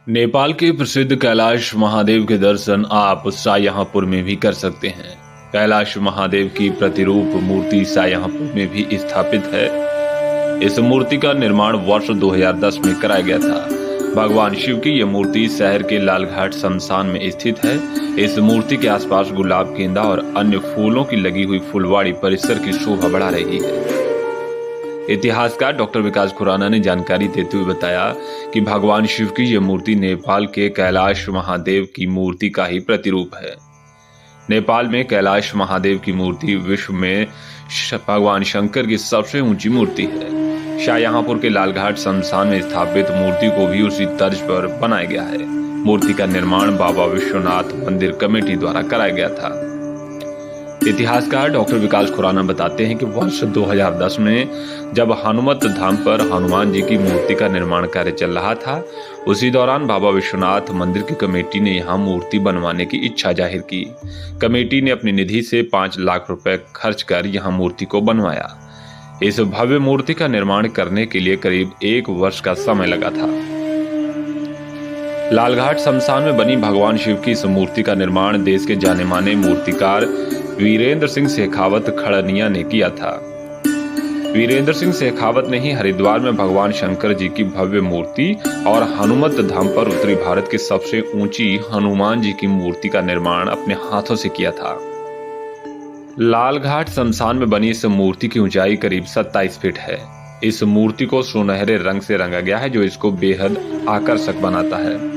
नेपाल के प्रसिद्ध कैलाश महादेव के दर्शन आप शाहजहांपुर में भी कर सकते हैं। कैलाश महादेव की प्रतिरूप मूर्ति शाहजहांपुर में भी स्थापित है। इस मूर्ति का निर्माण वर्ष 2010 में कराया गया था। भगवान शिव की यह मूर्ति शहर के लालघाट शमशान में स्थित है। इस मूर्ति के आसपास गुलाब, गेंदा और अन्य फूलों की लगी हुई फुलवाड़ी परिसर की शोभा बढ़ा रही है। इतिहासकार डॉक्टर विकास खुराना ने जानकारी देते हुए बताया कि भगवान शिव की यह मूर्ति नेपाल के कैलाश महादेव की मूर्ति का ही प्रतिरूप है। नेपाल में कैलाश महादेव की मूर्ति विश्व में भगवान शंकर की सबसे ऊंची मूर्ति है। शाहजहांपुर के लालघाट शमशान में स्थापित मूर्ति को भी उसी तर्ज पर बनाया गया है। मूर्ति का निर्माण बाबा विश्वनाथ मंदिर कमेटी द्वारा कराया गया था। इतिहासकार डॉक्टर विकास खुराना बताते हैं कि वर्ष 2010 में जब हनुमत धाम पर हनुमान जी की मूर्ति का निर्माण कार्य चल रहा था, उसी दौरान बाबा विश्वनाथ मंदिर की कमेटी ने यहां मूर्ति बनवाने की इच्छा जाहिर की। कमेटी ने अपनी निधि से 5 लाख रुपए खर्च कर यहां मूर्ति को बनवाया। इस भव्य मूर्ति का निर्माण करने के लिए करीब 1 वर्ष का समय लगा था। लालघाट शमशान में बनी भगवान शिव की इस मूर्ति का निर्माण देश के जाने माने मूर्तिकार वीरेंद्र सिंह शेखावत खड़निया ने किया था। वीरेंद्र सिंह शेखावत ने ही हरिद्वार में भगवान शंकर जी की भव्य मूर्ति और हनुमत धाम पर उत्तरी भारत की सबसे ऊंची हनुमान जी की मूर्ति का निर्माण अपने हाथों से किया था। लालघाट शमशान में बनी इस मूर्ति की ऊंचाई करीब 27 फीट है। इस मूर्ति को सुनहरे रंग से रंगा गया है, जो इसको बेहद आकर्षक बनाता है।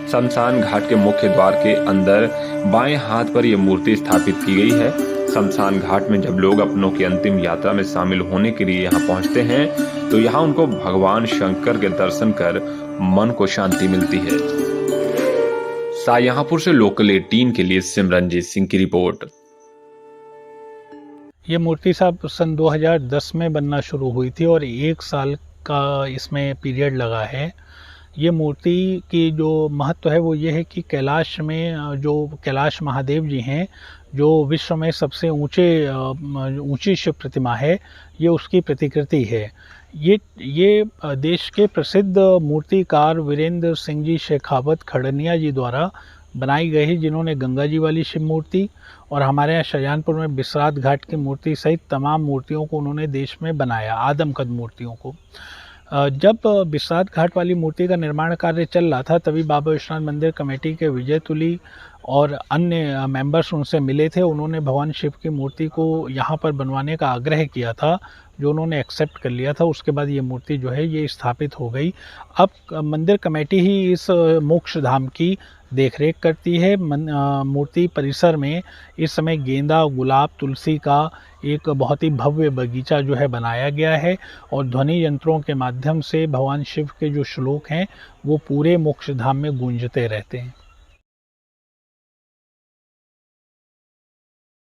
शमशान घाट के मुख्य द्वार के अंदर बाएं हाथ पर यह मूर्ति स्थापित की गई है। शमशान घाट में जब लोग अपनों की अंतिम यात्रा में शामिल होने के लिए यहाँ पहुँचते हैं, तो यहाँ उनको भगवान शंकर के दर्शन कर मन को शांति मिलती है। शाहजहांपुर से लोकल 18 के लिए सिमरनजीत सिंह की रिपोर्ट। ये मूर्ति साहब सन 2010 में बनना शुरू हुई थी और 1 साल का इसमें पीरियड लगा है। ये मूर्ति की जो महत्व है वो ये है कि कैलाश में जो कैलाश महादेव जी हैं, जो विश्व में सबसे ऊंची शिव प्रतिमा है, ये उसकी प्रतिकृति है। ये देश के प्रसिद्ध मूर्तिकार वीरेंद्र सिंह जी शेखावत खड़निया जी द्वारा बनाई गई है, जिन्होंने गंगा जी वाली शिव मूर्ति और हमारे यहाँ शाहजहांपुर में विश्वनाथ घाट की मूर्ति सहित तमाम मूर्तियों को उन्होंने देश में बनाया, आदमकद मूर्तियों को। जब विश्वनाथ घाट वाली मूर्ति का निर्माण कार्य चल रहा था, तभी बाबा विश्वनाथ मंदिर कमेटी के विजय तुली और अन्य मेंबर्स उनसे मिले थे। उन्होंने भगवान शिव की मूर्ति को यहाँ पर बनवाने का आग्रह किया था, जो उन्होंने एक्सेप्ट कर लिया था। उसके बाद ये मूर्ति जो है ये स्थापित हो गई। अब मंदिर कमेटी ही इस मोक्ष धाम की देखरेख करती है। मूर्ति परिसर में इस समय गेंदा, गुलाब, तुलसी का एक बहुत ही भव्य बगीचा जो है बनाया गया है और ध्वनि यंत्रों के माध्यम से भगवान शिव के जो श्लोक हैं वो पूरे मोक्ष धाम में गूंजते रहते हैं।